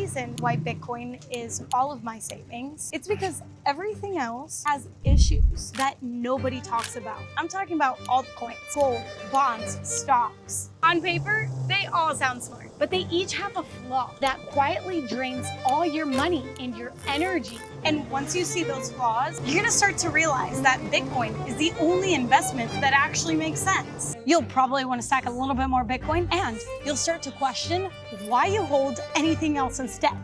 reason why Bitcoin is all of my savings, it's because everything else has issues that nobody talks about. I'm talking about altcoins, gold, bonds, stocks. On paper, they all sound smart, but they each have a flaw that quietly drains all your money and your energy. And once you see those flaws, you're gonna start to realize that Bitcoin is the only investment that actually makes sense. You'll probably want to stack a little bit more Bitcoin, and you'll start to question why you hold anything else instead.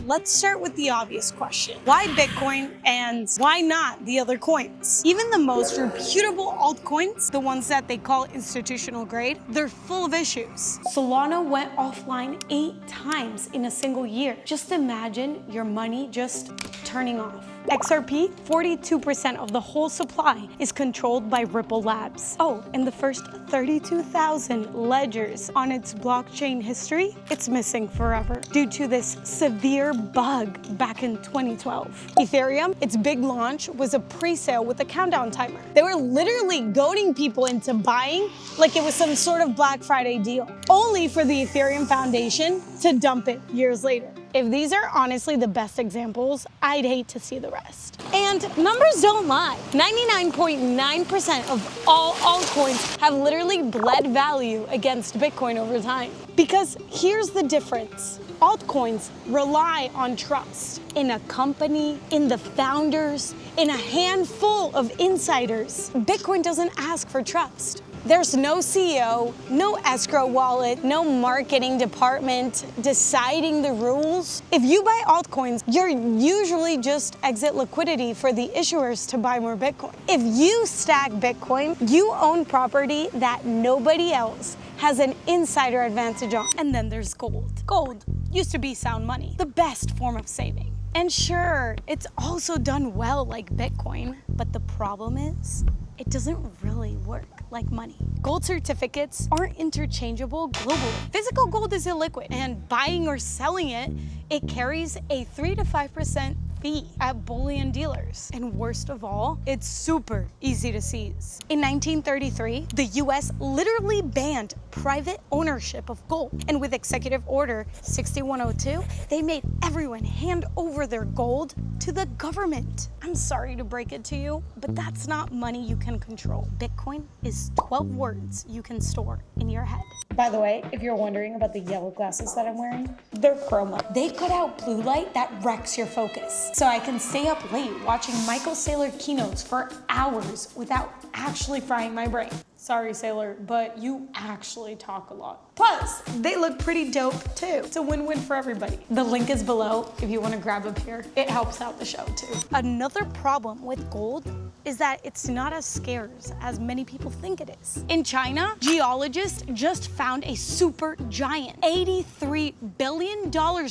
Let's start with the obvious question. Why Bitcoin and why not the other coins? Even the most reputable altcoins, the ones that they call institutional grade, they're full of issues. Solana went offline 8 times in a single year. Just imagine your money just turning off. XRP, 42% of the whole supply is controlled by Ripple Labs. Oh, and the first 32,000 ledgers on its blockchain history, it's missing forever due to this severe bug back in 2012. Ethereum, its big launch was a pre-sale with a countdown timer. They were literally goading people into buying like it was some sort of Black Friday deal, only for the Ethereum Foundation to dump it years later. If these are honestly the best examples, I'd hate to see the rest. And numbers don't lie. 99.9% of all altcoins have literally bled value against Bitcoin over time. Because here's the difference. Altcoins rely on trust in a company, in the founders, in a handful of insiders. Bitcoin doesn't ask for trust. There's no CEO, no escrow wallet, no marketing department deciding the rules. If you buy altcoins, you're usually just exit liquidity for the issuers to buy more Bitcoin. If you stack Bitcoin, you own property that nobody else has an insider advantage on. And then there's gold. Gold used to be sound money, the best form of saving. And sure, it's also done well like Bitcoin, but the problem is, it doesn't really work like money. Gold certificates aren't interchangeable globally. Physical gold is illiquid, and buying or selling it, it carries a 3 to 5% fee at bullion dealers. And worst of all, it's super easy to seize. In 1933, the US literally banned private ownership of gold. And with Executive Order 6102, they made everyone hand over their gold to the government. I'm sorry to break it to you, but that's not money you can control. Bitcoin is 12 words you can store in your head. By the way, if you're wondering about the yellow glasses that I'm wearing, they're chroma. They cut out blue light that wrecks your focus. So I can stay up late watching Michael Saylor keynotes for hours without actually frying my brain. Sorry, Saylor, but you actually talk a lot. Plus, they look pretty dope too. It's a win-win for everybody. The link is below if you want to grab a pair. It helps out the show too. Another problem with gold is that it's not as scarce as many people think it is. In China, geologists just found a super giant $83 billion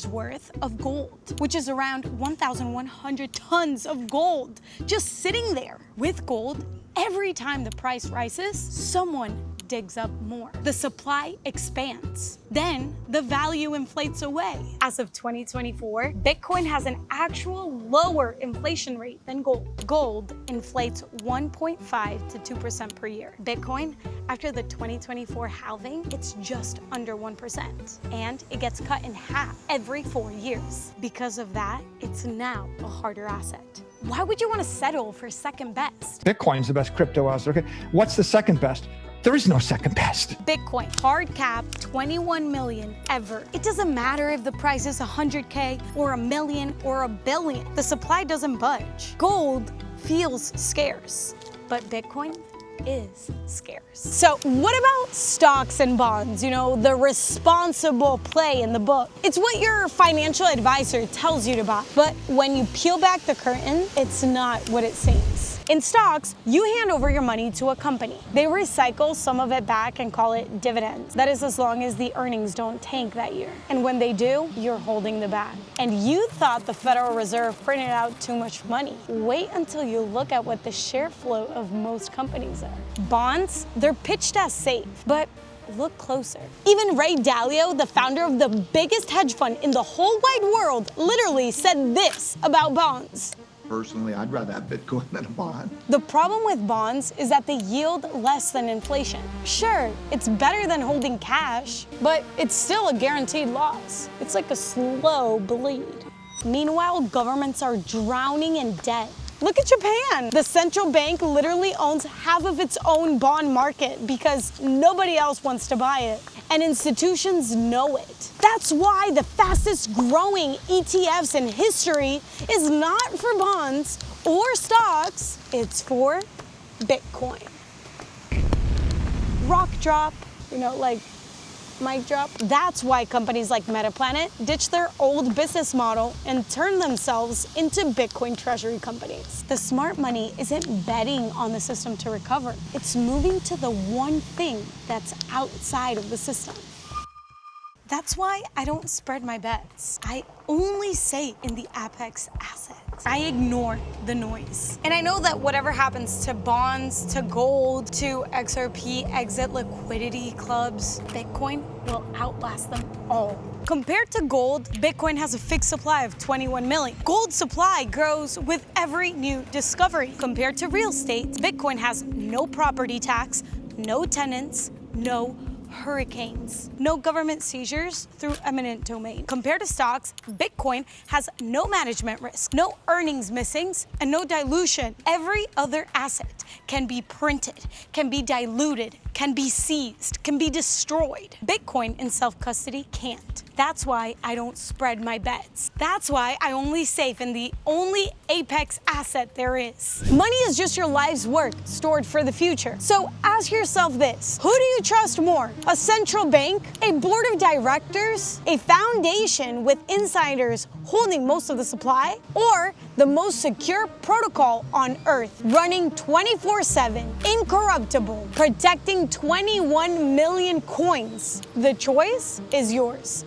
worth of gold, which is around 1,100 tons of gold just sitting there. With gold, every time the price rises, someone digs up more. The supply expands. Then the value inflates away. As of 2024, Bitcoin has an actual lower inflation rate than gold. Gold inflates 1.5 to 2% per year. Bitcoin, after the 2024 halving, it's just under 1%. And it gets cut in half every 4 years. Because of that, it's now a harder asset. Why would you want to settle for second best? Bitcoin's the best crypto asset. Okay, what's the second best? There is no second best. Bitcoin, hard cap, 21 million ever. It doesn't matter if the price is 100K or a million or a billion. The supply doesn't budge. Gold feels scarce, but Bitcoin is scarce. So what about stocks and bonds? You know, the responsible play in the book. It's what your financial advisor tells you to buy. But when you peel back the curtain, it's not what it seems. In stocks, you hand over your money to a company. They recycle some of it back and call it dividends. That is as long as the earnings don't tank that year. And when they do, you're holding the bag. And you thought the Federal Reserve printed out too much money. Wait until you look at what the share float of most companies are. Bonds, they're pitched as safe, but look closer. Even Ray Dalio, the founder of the biggest hedge fund in the whole wide world, literally said this about bonds. Personally, I'd rather have Bitcoin than a bond. The problem with bonds is that they yield less than inflation. Sure, it's better than holding cash, but it's still a guaranteed loss. It's like a slow bleed. Meanwhile, governments are drowning in debt. Look at Japan. The central bank literally owns half of its own bond market because nobody else wants to buy it. And institutions know it. That's why the fastest growing ETFs in history is not for bonds or stocks, it's for Bitcoin. Rock drop, like mic drop. That's why companies like Metaplanet ditch their old business model and turn themselves into Bitcoin treasury companies. The smart money isn't betting on the system to recover. It's moving to the one thing that's outside of the system. That's why I don't spread my bets. I only say in the Apex assets. I ignore the noise. And I know that whatever happens to bonds, to gold, to XRP exit liquidity clubs, Bitcoin will outlast them all. Compared to gold, Bitcoin has a fixed supply of 21 million. Gold supply grows with every new discovery. Compared to real estate, Bitcoin has no property tax, no tenants, no hurricanes, no government seizures through eminent domain. Compared to stocks, Bitcoin has no management risk, no earnings missings, and no dilution. Every other asset can be printed, can be diluted, can be seized, can be destroyed. Bitcoin in self-custody can't. That's why I don't spread my bets. That's why I only save in the only Apex asset there is. Money is just your life's work stored for the future. So ask yourself this: who do you trust more? A central bank? A board of directors? A foundation with insiders holding most of the supply? Or the most secure protocol on Earth, running 24/7, incorruptible, protecting 21 million coins? The choice is yours.